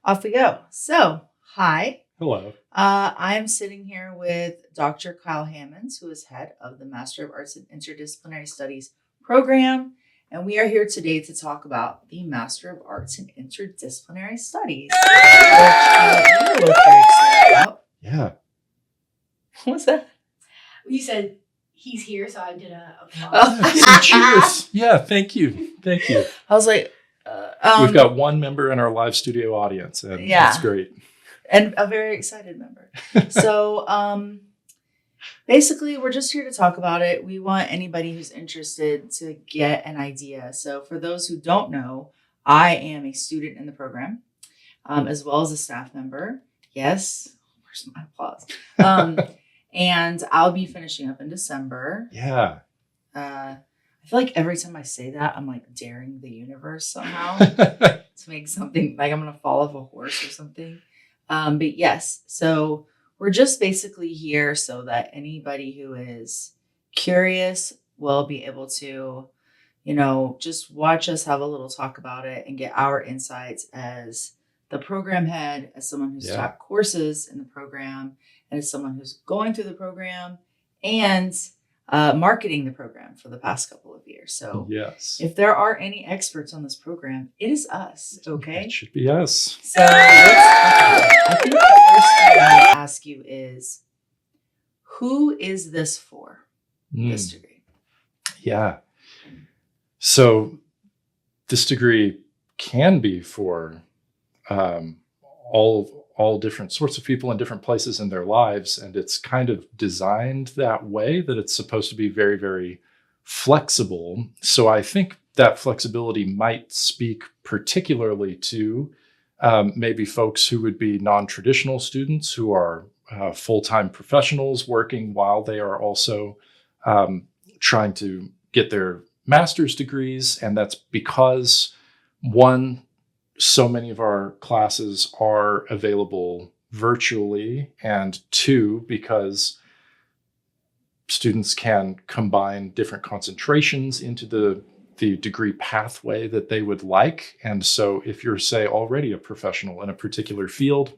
Off we go. So, hi. Hello. I am sitting here with Dr. Kyle Hammonds, who is head of the Master of Arts in Interdisciplinary Studies program. And we are here today to talk about the Master of Arts in Interdisciplinary Studies, which we are both very excited about. Yeah. What was that? You said he's here, so I did a applause. Oh. Cheers. Yeah, thank you. Thank you. I was like, We've got one member in our live studio audience, and Yeah. it's great. And a very excited member. So basically, we're just here to talk about it. We want anybody who's interested to get an idea. So for those who don't know, I am a student in the program, as well as a staff member. Yes. Where's my applause? And I'll be finishing up in December. Yeah. I feel like every time I say that, I'm like daring the universe somehow to make something, like I'm going to fall off a horse or something. But yes, so we're just basically here so that anybody who is curious will be able to, just watch us have a little talk about it and get our insights as the program head, as someone who's taught courses in the program, and as someone who's going through the program and marketing the program for the past couple of years. So yes, if there are any experts on this program, it is us. Okay. It should be us. So I think the first thing I want to ask you is, who is this for, this degree? Yeah. So this degree can be for all different sorts of people in different places in their lives. And it's kind of designed that way that it's supposed to be very, very flexible. So I think that flexibility might speak particularly to maybe folks who would be non-traditional students who are full-time professionals working while they are also trying to get their master's degrees. And that's because, one, so many of our classes are available virtually, and two, because students can combine different concentrations into the degree pathway that they would like. And so if you're, say, already a professional in a particular field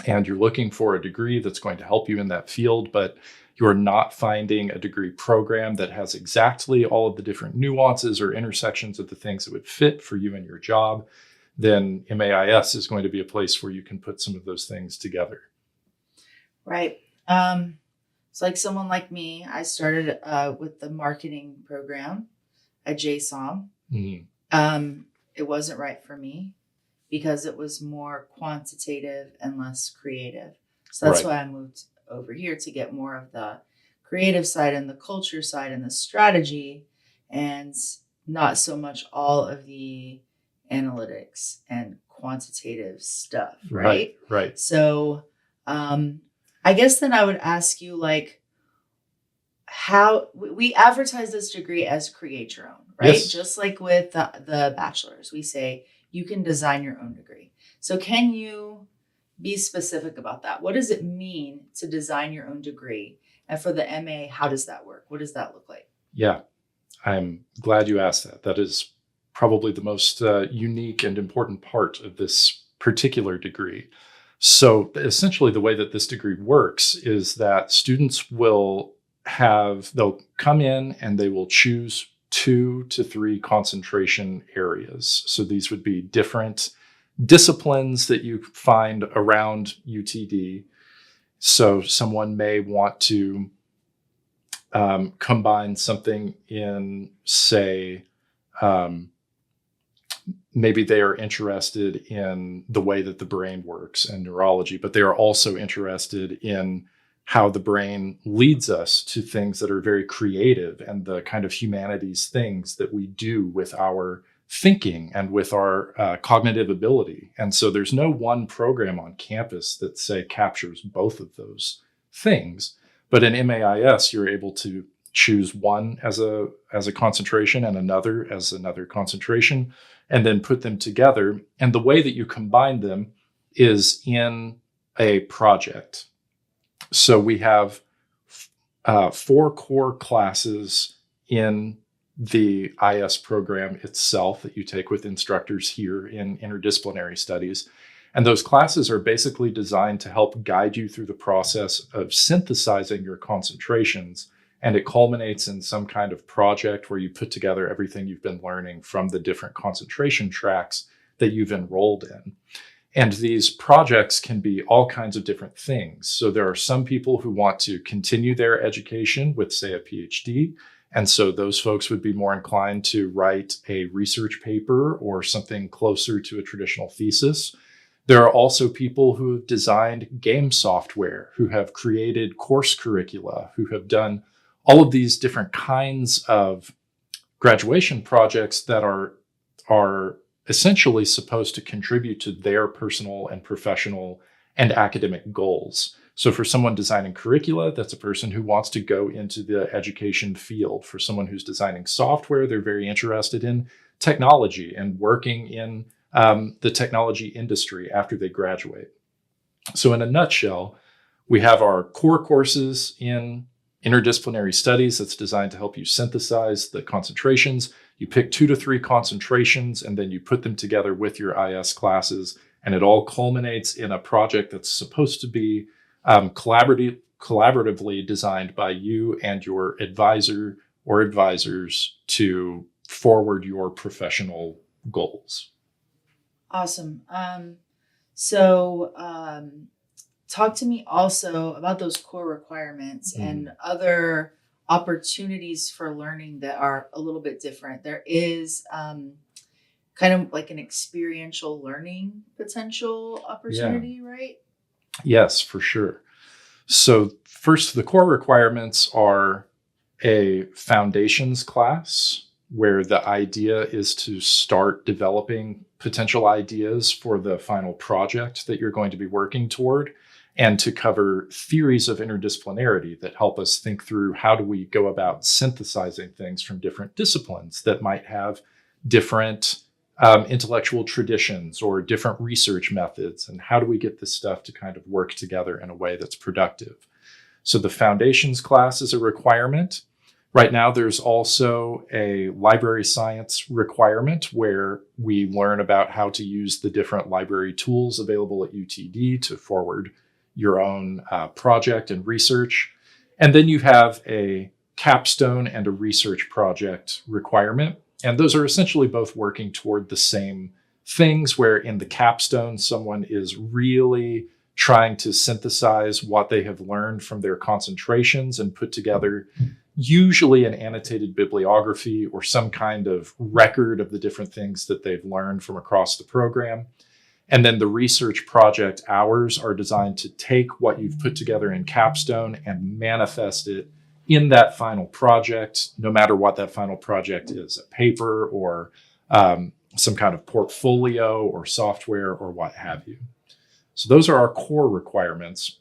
and you're looking for a degree that's going to help you in that field, but you're not finding a degree program that has exactly all of the different nuances or intersections of the things that would fit for you and your job, then MAIS is going to be a place where you can put some of those things together. Right. So like someone like me, I started with the marketing program at JSOM. Mm-hmm. It wasn't right for me because it was more quantitative and less creative. So that's why I moved over here to get more of the creative side and the culture side and the strategy, and not so much all of the analytics and quantitative stuff, right? Right. So I guess then I would ask you, like, how we advertise this degree as create your own, right? Yes. Just like with the bachelor's, we say you can design your own degree. So can you be specific about that? What does it mean to design your own degree? And for the MA, how does that work? What does that look like? Yeah, I'm glad you asked that. That is probably the most unique and important part of this particular degree. So essentially the way that this degree works is that students they'll come in and they will choose 2 to 3 concentration areas. So these would be different disciplines that you find around UTD. So someone may want to combine something in, say, maybe they are interested in the way that the brain works and neurology, but they are also interested in how the brain leads us to things that are very creative and the kind of humanities things that we do with our thinking and with our cognitive ability. And so there's no one program on campus that, say, captures both of those things. But in MAIS, you're able to choose one as a concentration and another as another concentration, and then put them together. And the way that you combine them is in a project. So we have 4 core classes in the IS program itself that you take with instructors here in interdisciplinary studies. And those classes are basically designed to help guide you through the process of synthesizing your concentrations. And it culminates in some kind of project where you put together everything you've been learning from the different concentration tracks that you've enrolled in. And these projects can be all kinds of different things. So there are some people who want to continue their education with, say, a PhD. And so those folks would be more inclined to write a research paper or something closer to a traditional thesis. There are also people who have designed game software, who have created course curricula, who have done all of these different kinds of graduation projects that are essentially supposed to contribute to their personal and professional and academic goals. So for someone designing curricula, that's a person who wants to go into the education field. For someone who's designing software, they're very interested in technology and working in the technology industry after they graduate. So in a nutshell, we have our core courses in interdisciplinary studies that's designed to help you synthesize the concentrations. You pick 2 to 3 concentrations, and then you put them together with your IS classes, and it all culminates in a project that's supposed to be collaboratively designed by you and your advisor or advisors to forward your professional goals. Awesome. So talk to me also about those core requirements and other opportunities for learning that are a little bit different. There is kind of like an experiential learning potential opportunity, right? Yes, for sure. So first, the core requirements are a foundations class where the idea is to start developing potential ideas for the final project that you're going to be working toward, and to cover theories of interdisciplinarity that help us think through how do we go about synthesizing things from different disciplines that might have different intellectual traditions or different research methods, and how do we get this stuff to kind of work together in a way that's productive. So the foundations class is a requirement. Right now, there's also a library science requirement where we learn about how to use the different library tools available at UTD to forward your own project and research. And then you have a capstone and a research project requirement. And those are essentially both working toward the same things, where in the capstone, someone is really trying to synthesize what they have learned from their concentrations and put together usually an annotated bibliography or some kind of record of the different things that they've learned from across the program. And then the research project hours are designed to take what you've put together in capstone and manifest it in that final project, no matter what that final project is, a paper or some kind of portfolio or software or what have you. So those are our core requirements.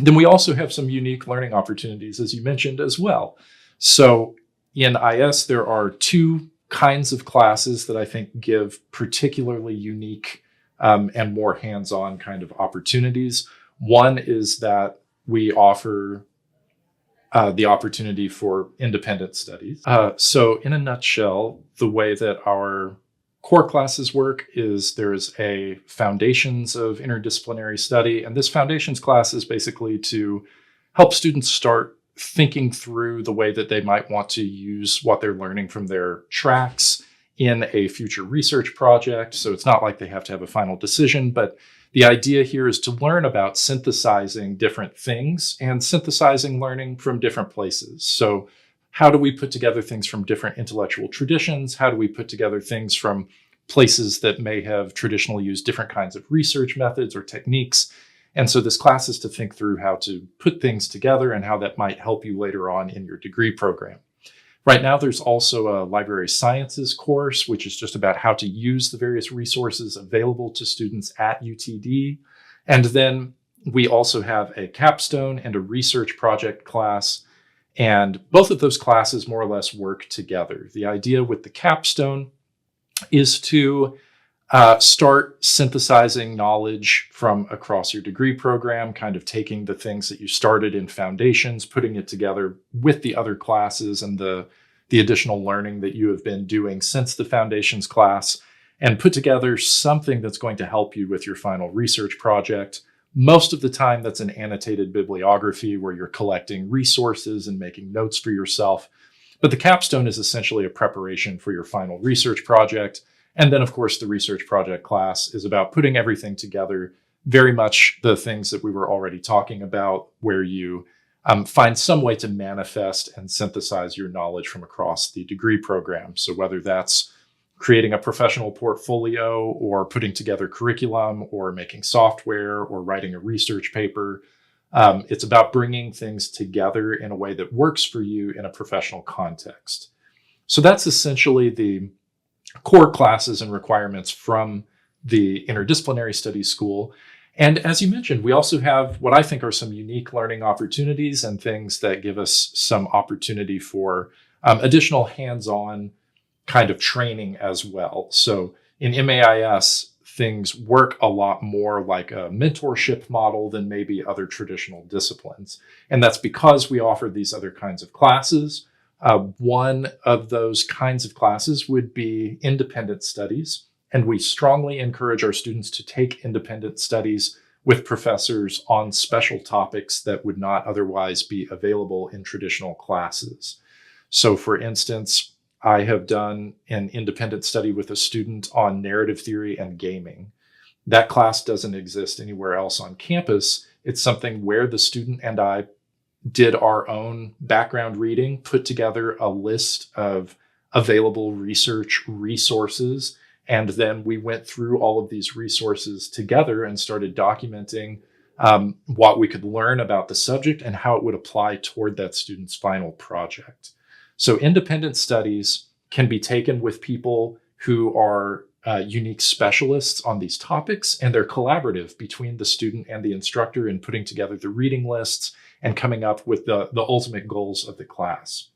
Then we also have some unique learning opportunities, as you mentioned, as well. So in IS, there are 2 kinds of classes that I think give particularly unique and more hands-on kind of opportunities. One is that we offer the opportunity for independent studies. So in a nutshell, the way that our core classes work is there's a foundations of interdisciplinary study. And this foundations class is basically to help students start thinking through the way that they might want to use what they're learning from their tracks in a future research project. So it's not like they have to have a final decision, but the idea here is to learn about synthesizing different things and synthesizing learning from different places. So how do we put together things from different intellectual traditions? How do we put together things from places that may have traditionally used different kinds of research methods or techniques? And so this class is to think through how to put things together and how that might help you later on in your degree program. Right now, there's also a library sciences course, which is just about how to use the various resources available to students at UTD. And then we also have a capstone and a research project class. And both of those classes more or less work together. The idea with the capstone is to start synthesizing knowledge from across your degree program, kind of taking the things that you started in foundations, putting it together with the other classes and the additional learning that you have been doing since the foundations class, and put together something that's going to help you with your final research project. Most of the time, that's an annotated bibliography where you're collecting resources and making notes for yourself. But the capstone is essentially a preparation for your final research project. And then, of course, the research project class is about putting everything together, very much the things that we were already talking about, where you find some way to manifest and synthesize your knowledge from across the degree program. So whether that's creating a professional portfolio or putting together curriculum or making software or writing a research paper, it's about bringing things together in a way that works for you in a professional context. So that's essentially the core classes and requirements from the Interdisciplinary Studies School. And as you mentioned, we also have what I think are some unique learning opportunities and things that give us some opportunity for additional hands-on kind of training as well. So in MAIS, things work a lot more like a mentorship model than maybe other traditional disciplines. And that's because we offer these other kinds of classes. One of those kinds of classes would be independent studies. And we strongly encourage our students to take independent studies with professors on special topics that would not otherwise be available in traditional classes. So for instance, I have done an independent study with a student on narrative theory and gaming. That class doesn't exist anywhere else on campus. It's something where the student and I did our own background reading, put together a list of available research resources, and then we went through all of these resources together and started documenting what we could learn about the subject and how it would apply toward that student's final project. So independent studies can be taken with people who are unique specialists on these topics, and they're collaborative between the student and the instructor in putting together the reading lists and coming up with the ultimate goals of the class.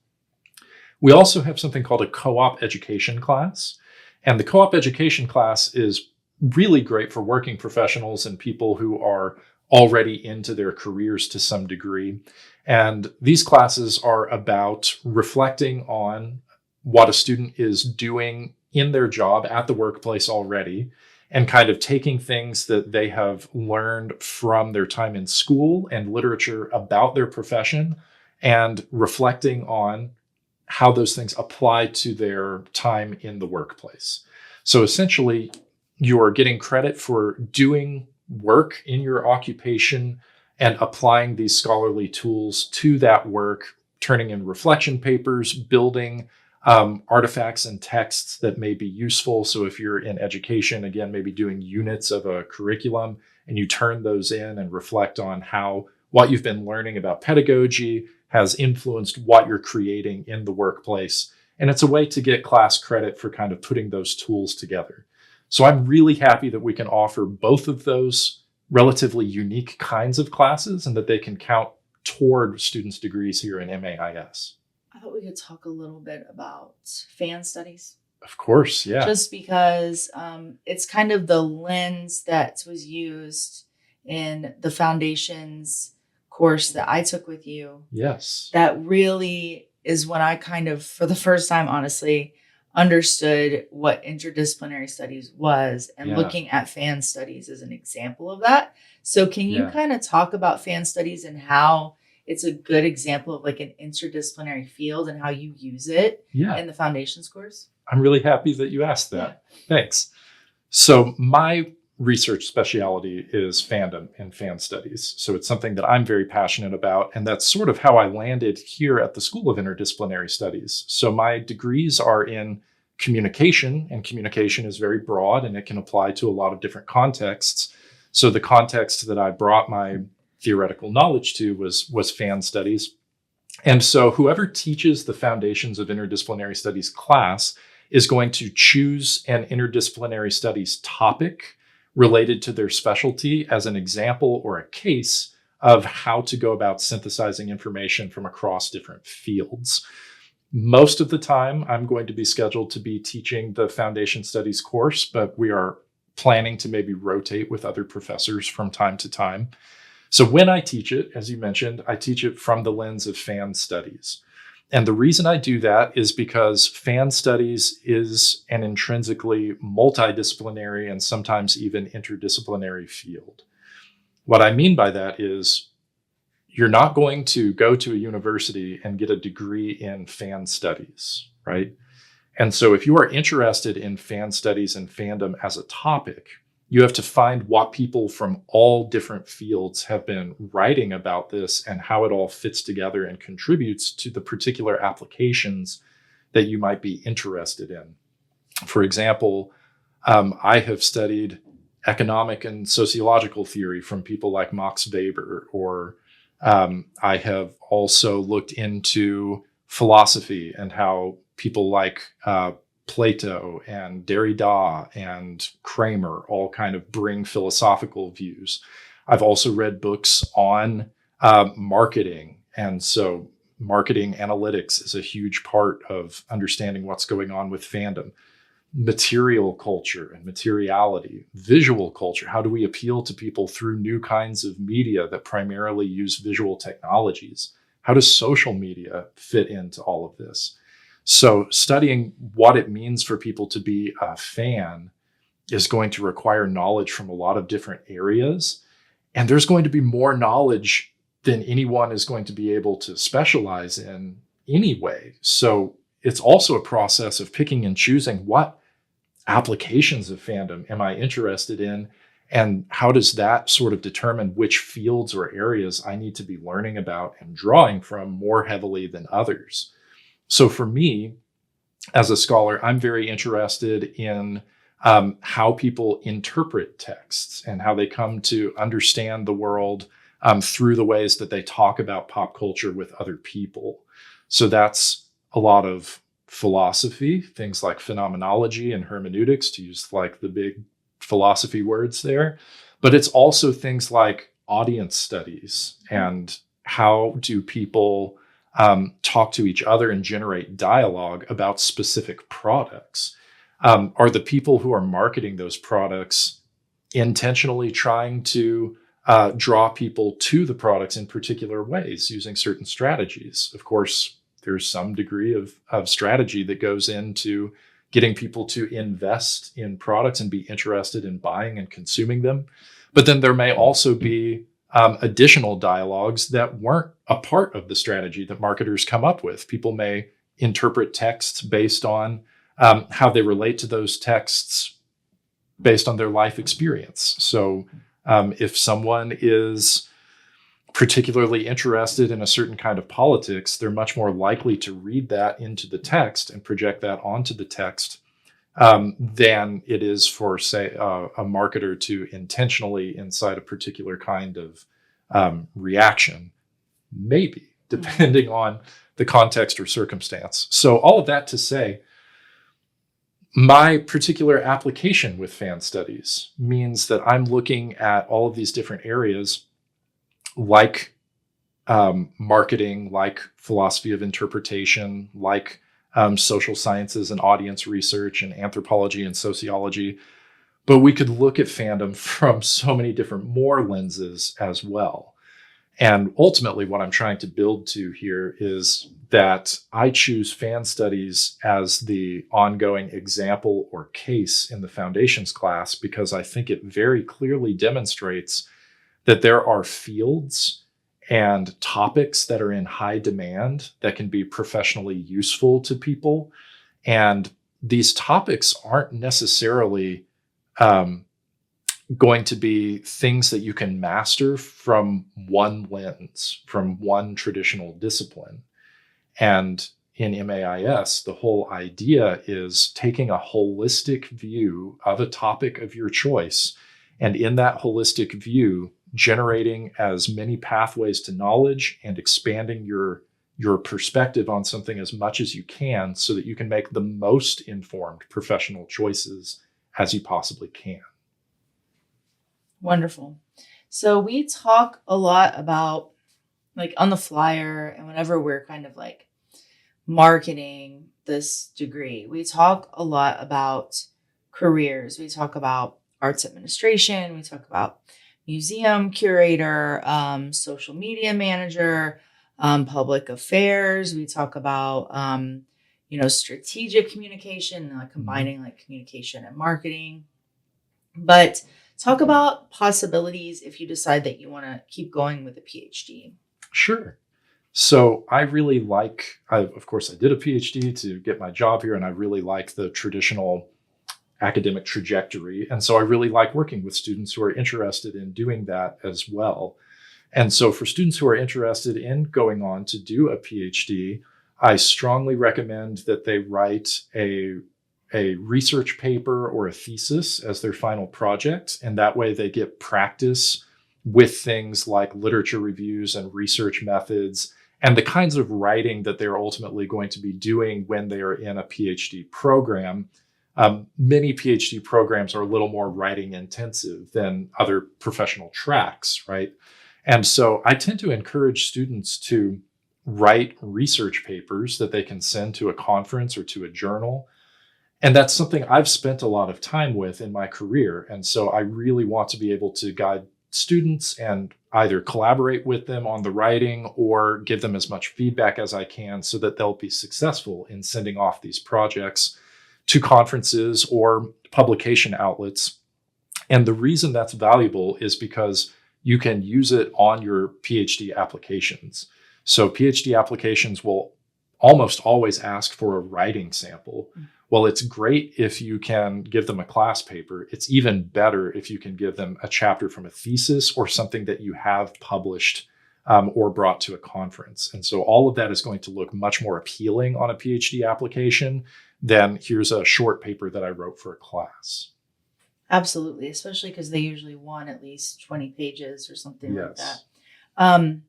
We also have something called a co-op education class. And the co-op education class is really great for working professionals and people who are already into their careers to some degree. And these classes are about reflecting on what a student is doing in their job at the workplace already, and kind of taking things that they have learned from their time in school and literature about their profession and reflecting on how those things apply to their time in the workplace. So essentially, you are getting credit for doing work in your occupation and applying these scholarly tools to that work, turning in reflection papers, building artifacts and texts that may be useful. So if you're in education, again, maybe doing units of a curriculum, and you turn those in and reflect on how what you've been learning about pedagogy has influenced what you're creating in the workplace. And it's a way to get class credit for kind of putting those tools together. So I'm really happy that we can offer both of those relatively unique kinds of classes and that they can count toward students' degrees here in MAIS. I thought we could talk a little bit about fan studies. Of course, yeah. Just because it's kind of the lens that was used in the foundations course that I took with you. Yes. That really is when I kind of, for the first time, honestly, understood what interdisciplinary studies was, and looking at fan studies as an example of that. So can you kind of talk about fan studies and how it's a good example of like an interdisciplinary field and how you use it in the foundations course? I'm really happy that you asked that. Thanks. So my research specialty is fandom and fan studies. So it's something that I'm very passionate about. And that's sort of how I landed here at the School of Interdisciplinary Studies. So my degrees are in communication, and communication is very broad and it can apply to a lot of different contexts. So the context that I brought my theoretical knowledge to was fan studies. And so whoever teaches the Foundations of Interdisciplinary Studies class is going to choose an interdisciplinary studies topic related to their specialty as an example or a case of how to go about synthesizing information from across different fields. Most of the time, I'm going to be scheduled to be teaching the Foundation Studies course, but we are planning to maybe rotate with other professors from time to time. So when I teach it, as you mentioned, I teach it from the lens of fan studies. And the reason I do that is because fan studies is an intrinsically multidisciplinary and sometimes even interdisciplinary field. What I mean by that is you're not going to go to a university and get a degree in fan studies, right? And so if you are interested in fan studies and fandom as a topic, you have to find what people from all different fields have been writing about this and how it all fits together and contributes to the particular applications that you might be interested in. For example, I have studied economic and sociological theory from people like Max Weber, or I have also looked into philosophy and how people like Plato and Derrida and Kramer all kind of bring philosophical views. I've also read books on marketing. And so marketing analytics is a huge part of understanding what's going on with fandom. Material culture and materiality, visual culture. How do we appeal to people through new kinds of media that primarily use visual technologies? How does social media fit into all of this? So studying what it means for people to be a fan is going to require knowledge from a lot of different areas. And there's going to be more knowledge than anyone is going to be able to specialize in anyway. So it's also a process of picking and choosing what applications of fandom am I interested in, and how does that sort of determine which fields or areas I need to be learning about and drawing from more heavily than others. So for me, as a scholar, I'm very interested in how people interpret texts and how they come to understand the world through the ways that they talk about pop culture with other people. So that's a lot of philosophy, things like phenomenology and hermeneutics, to use like the big philosophy words there. But it's also things like audience studies and how do people talk to each other and generate dialogue about specific products. Are the people who are marketing those products intentionally trying to draw people to the products in particular ways using certain strategies? Of course, there's some degree of strategy that goes into getting people to invest in products and be interested in buying and consuming them. But then there may also be additional dialogues that weren't a part of the strategy that marketers come up with. People may interpret texts based on how they relate to those texts based on their life experience. So if someone is particularly interested in a certain kind of politics, they're much more likely to read that into the text and project that onto the text than it is for, say, a marketer to intentionally incite a particular kind of reaction, maybe, depending on the context or circumstance. So all of that to say, my particular application with fan studies means that I'm looking at all of these different areas like marketing, like philosophy of interpretation, like social sciences and audience research and anthropology and sociology. But we could look at fandom from so many different more lenses as well. And ultimately, what I'm trying to build to here is that I choose fan studies as the ongoing example or case in the foundations class because I think it very clearly demonstrates that there are fields and topics that are in high demand that can be professionally useful to people. And these topics aren't necessarily going to be things that you can master from one lens, from one traditional discipline. And in MAIS, the whole idea is taking a holistic view of a topic of your choice, and in that holistic view, generating as many pathways to knowledge and expanding your perspective on something as much as you can so that you can make the most informed professional choices as you possibly can. Wonderful. So we talk a lot about, like, on the flyer and whenever we're kind of like marketing this degree, we talk a lot about careers. We talk about arts administration. We talk about museum curator, social media manager, public affairs. We talk about, strategic communication, combining like communication and marketing. But talk about possibilities if you decide that you want to keep going with a PhD. Sure. So I really of course, I did a PhD to get my job here, and I really like the traditional academic trajectory. And so I really like working with students who are interested in doing that as well. And so for students who are interested in going on to do a PhD, I strongly recommend that they write a research paper or a thesis as their final project. And that way they get practice with things like literature reviews and research methods and the kinds of writing that they're ultimately going to be doing when they are in a PhD program. Many PhD programs are a little more writing intensive than other professional tracks, right? And so I tend to encourage students to write research papers that they can send to a conference or to a journal. And that's something I've spent a lot of time with in my career. And so I really want to be able to guide students and either collaborate with them on the writing or give them as much feedback as I can so that they'll be successful in sending off these projects to conferences or publication outlets. And the reason that's valuable is because you can use it on your PhD applications. So PhD applications will almost always ask for a writing sample. Well, it's great if you can give them a class paper. It's even better if you can give them a chapter from a thesis or something that you have published or brought to a conference. And so all of that is going to look much more appealing on a PhD application than here's a short paper that I wrote for a class. Absolutely, especially because they usually want at least 20 pages or something like Yes. that.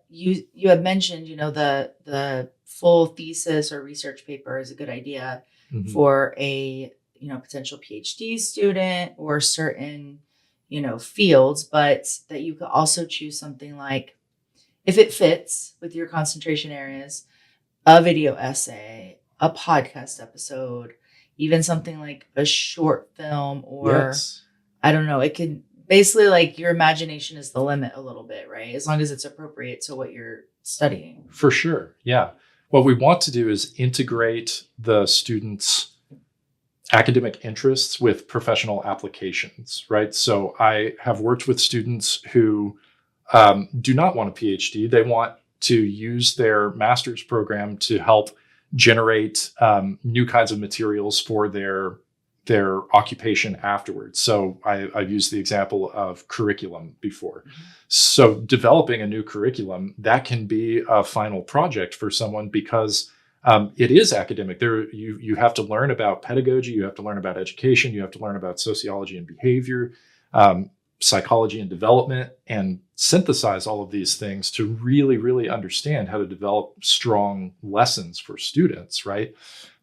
You had mentioned, the full thesis or research paper is a good idea for a potential PhD student or certain fields, but that you could also choose something like, if it fits with your concentration areas, a video essay, a podcast episode, even something like a short film, or Yes. I don't know, it could basically, like, your imagination is the limit a little bit, right? As long as it's appropriate to what you're studying. For sure. Yeah. What we want to do is integrate the students' academic interests with professional applications, right? So I have worked with students who do not want a PhD. They want to use their master's program to help generate new kinds of materials for their occupation afterwards. So I've used the example of curriculum before. So developing a new curriculum, that can be a final project for someone because it is academic. You have to learn about pedagogy, you have to learn about education, you have to learn about sociology and behavior, psychology and development, and synthesize all of these things to really, really understand how to develop strong lessons for students, right?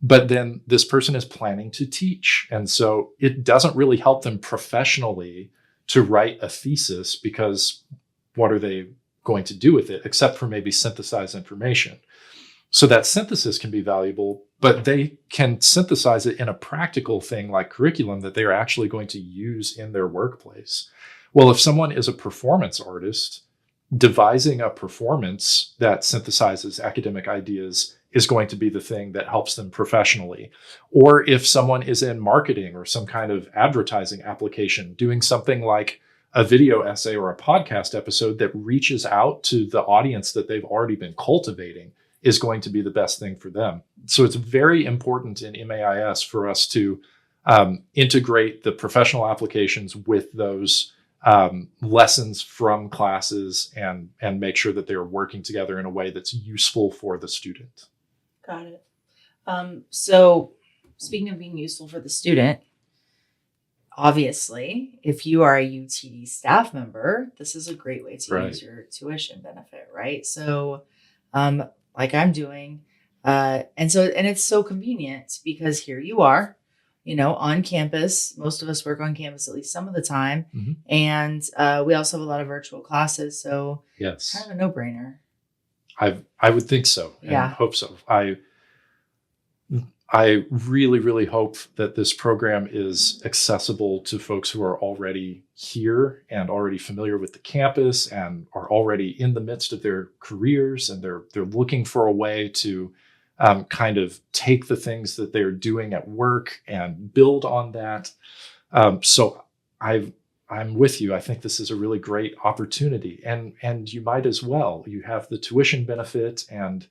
But then this person is planning to teach. And so it doesn't really help them professionally to write a thesis because what are they going to do with it except for maybe synthesize information? So that synthesis can be valuable, but they can synthesize it in a practical thing like curriculum that they're actually going to use in their workplace. Well, if someone is a performance artist, devising a performance that synthesizes academic ideas is going to be the thing that helps them professionally. Or if someone is in marketing or some kind of advertising application, doing something like a video essay or a podcast episode that reaches out to the audience that they've already been cultivating is going to be the best thing for them. So it's very important in MAIS for us to integrate the professional applications with those lessons from classes and make sure that they're working together in a way that's useful for the student. Got it. So speaking of being useful for the student, obviously, if you are a UTD staff member, this is a great way to use your tuition benefit, right? So, like I'm doing, and it's so convenient because here you are, on campus. Most of us work on campus at least some of the time, and we also have a lot of virtual classes. So, yes, kind of a no-brainer. I would think so. And Yeah. hope so. I really, really hope that this program is accessible to folks who are already here and already familiar with the campus and are already in the midst of their careers, and they're looking for a way to kind of take the things that they're doing at work and build on that. So I'm with you. I think this is a really great opportunity, and you might as well. You have the tuition benefit, and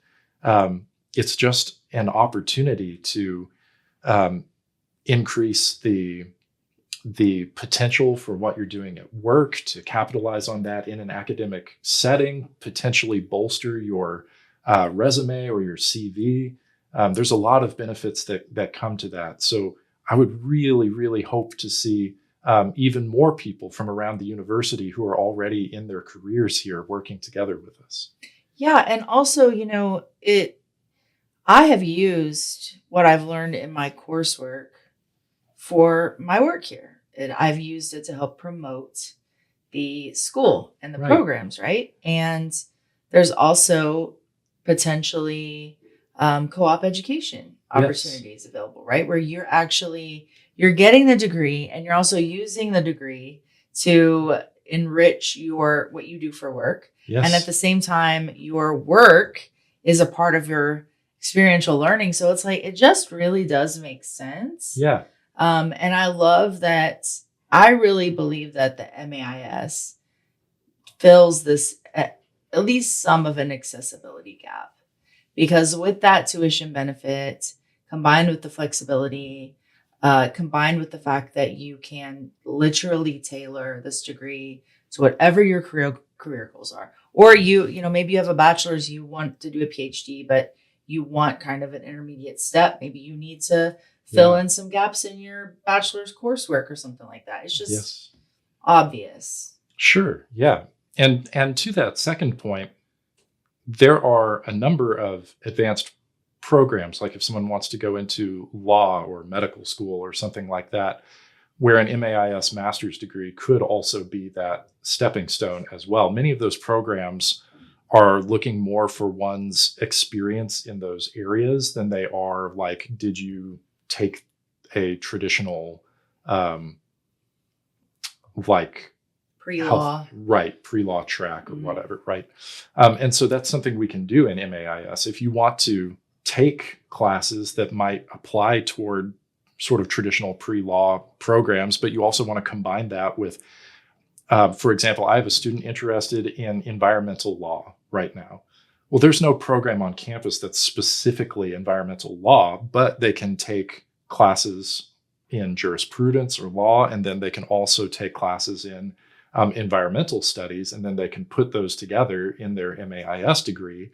it's just an opportunity to increase the potential for what you're doing at work, to capitalize on that in an academic setting, potentially bolster your resume or your CV. There's a lot of benefits that come to that. So I would really, really hope to see even more people from around the university who are already in their careers here working together with us. Yeah. And also, I have used what I've learned in my coursework for my work here. I've used it to help promote the school and the Right. programs, right? And there's also potentially co-op education opportunities available, right? Where you're getting the degree and you're also using the degree to enrich what you do for work. Yes. And at the same time, your work is a part of your experiential learning. So it's like, it just really does make sense. Yeah. And I love that. I really believe that the MAIS fills this, at least some of an accessibility gap, because with that tuition benefit combined with the flexibility, combined with the fact that you can literally tailor this degree to whatever your career goals are, or maybe you have a bachelor's, you want to do a PhD, but you want kind of an intermediate step. Maybe you need to fill in some gaps in your bachelor's coursework or something like that. It's just obvious. Sure. Yeah. And to that second point, there are a number of advanced programs, like if someone wants to go into law or medical school or something like that, where an MAIS master's degree could also be that stepping stone as well. Many of those programs are looking more for one's experience in those areas than they are like, did you take a traditional like pre-law, pre-law track or whatever, right? And so that's something we can do in MAIS. If you want to take classes that might apply toward sort of traditional pre-law programs, but you also want to combine that with, for example, I have a student interested in environmental law right now. Well, there's no program on campus that's specifically environmental law, but they can take classes in jurisprudence or law, and then they can also take classes in environmental studies, and then they can put those together in their MAIS degree.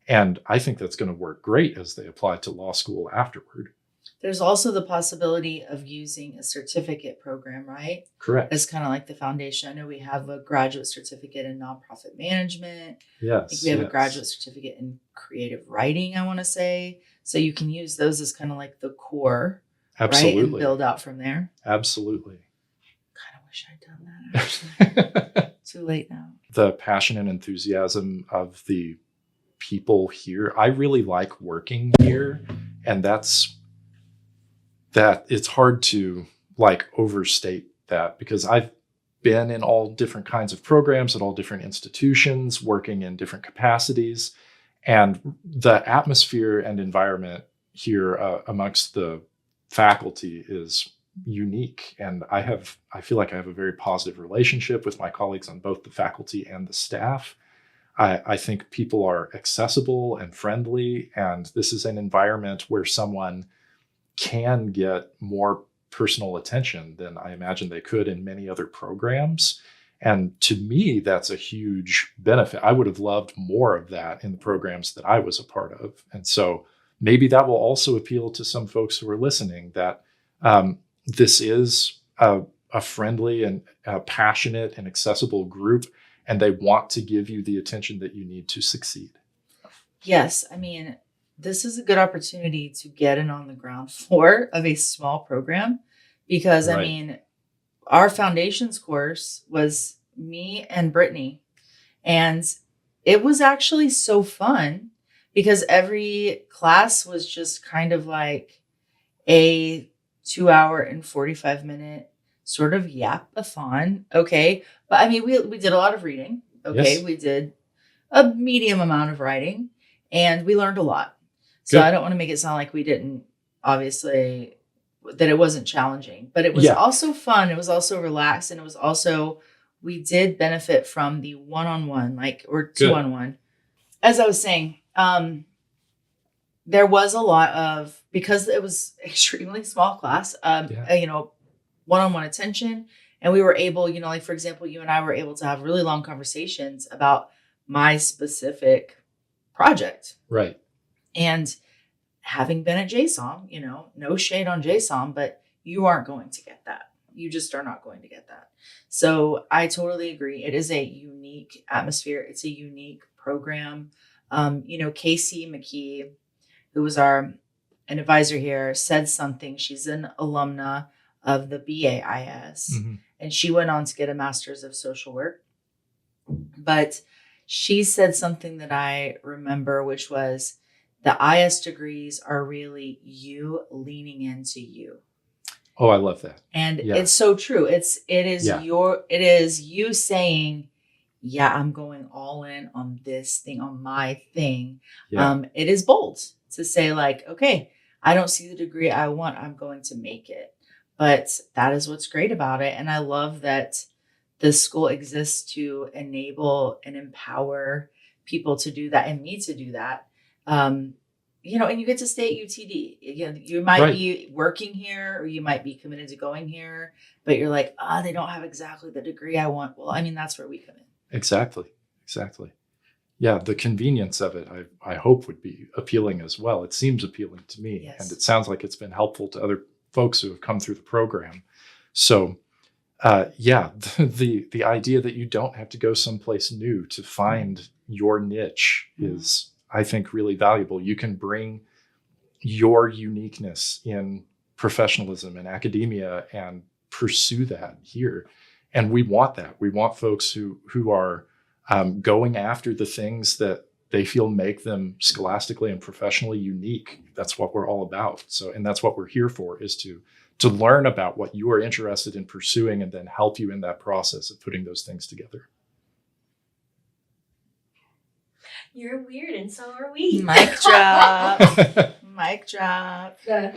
And I think that's going to work great as they apply to law school afterward. There's also the possibility of using a certificate program, right? Correct. As kind of like the foundation. I know we have a graduate certificate in nonprofit management. Yes. I think we have a graduate certificate in creative writing, I want to say. So you can use those as kind of like the core, absolutely, right? And build out from there. Absolutely. Kind of wish I'd done that, actually. Too late now. The passion and enthusiasm of the people here. I really like working here, and that it's hard to like overstate that, because I've been in all different kinds of programs at all different institutions, working in different capacities, and the atmosphere and environment here amongst the faculty is unique. And I feel like I have a very positive relationship with my colleagues on both the faculty and the staff. I think people are accessible and friendly, and this is an environment where someone can get more personal attention than I imagine they could in many other programs. And to me, that's a huge benefit. I would have loved more of that in the programs that I was a part of. And so maybe that will also appeal to some folks who are listening, that this is a friendly and passionate and accessible group, and they want to give you the attention that you need to succeed. Yes. I mean, this is a good opportunity to get in on the ground floor of a small program, because Right. I mean, our foundations course was me and Brittany, and it was actually so fun because every class was just kind of like a 2 hour and 45-minute sort of yap-a-thon. Okay. But I mean, we did a lot of reading. Okay. Yes. We did a medium amount of writing and we learned a lot. So Good. I don't want to make it sound like we didn't, obviously, that it wasn't challenging, but it was Yeah. also fun. It was also relaxed. And it was also, we did benefit from the one-on-one, or Good. 2-on-1. As I was saying, there was a lot of, because it was extremely small class, one-on-one attention. And we were able, for example, you and I were able to have really long conversations about my specific project. Right. And having been at JSOM, no shade on JSOM, but you aren't going to get that. You just are not going to get that. So I totally agree. It is a unique atmosphere. It's a unique program. Casey McKee, who was an advisor here, said something. She's an alumna of the BAIS, Mm-hmm. and she went on to get a master's of social work. But she said something that I remember, which was the IS degrees are really you leaning into you. Oh, I love that. And Yeah. it's so true. It is you saying, yeah, I'm going all in on this thing, on my thing. Yeah. It is bold to say okay, I don't see the degree I want. I'm going to make it. But that is what's great about it. And I love that the school exists to enable and empower people to do that and me to do that. And you get to stay at UTD. You might be working here or you might be committed to going here, but you're like, they don't have exactly the degree I want. Well, I mean, that's where we come in. Exactly. Yeah, the convenience of it, I hope would be appealing as well. It seems appealing to me, Yes. and it sounds like it's been helpful to other folks who have come through the program. So, the idea that you don't have to go someplace new to find your niche is, I think, really valuable. You can bring your uniqueness in professionalism and academia and pursue that here. And we want that. We want folks who are going after the things that they feel make them scholastically and professionally unique. That's what we're all about. So, and that's what we're here for, is to learn about what you are interested in pursuing and then help you in that process of putting those things together. You're weird and so are we. Mic drop. Mic drop. Yeah.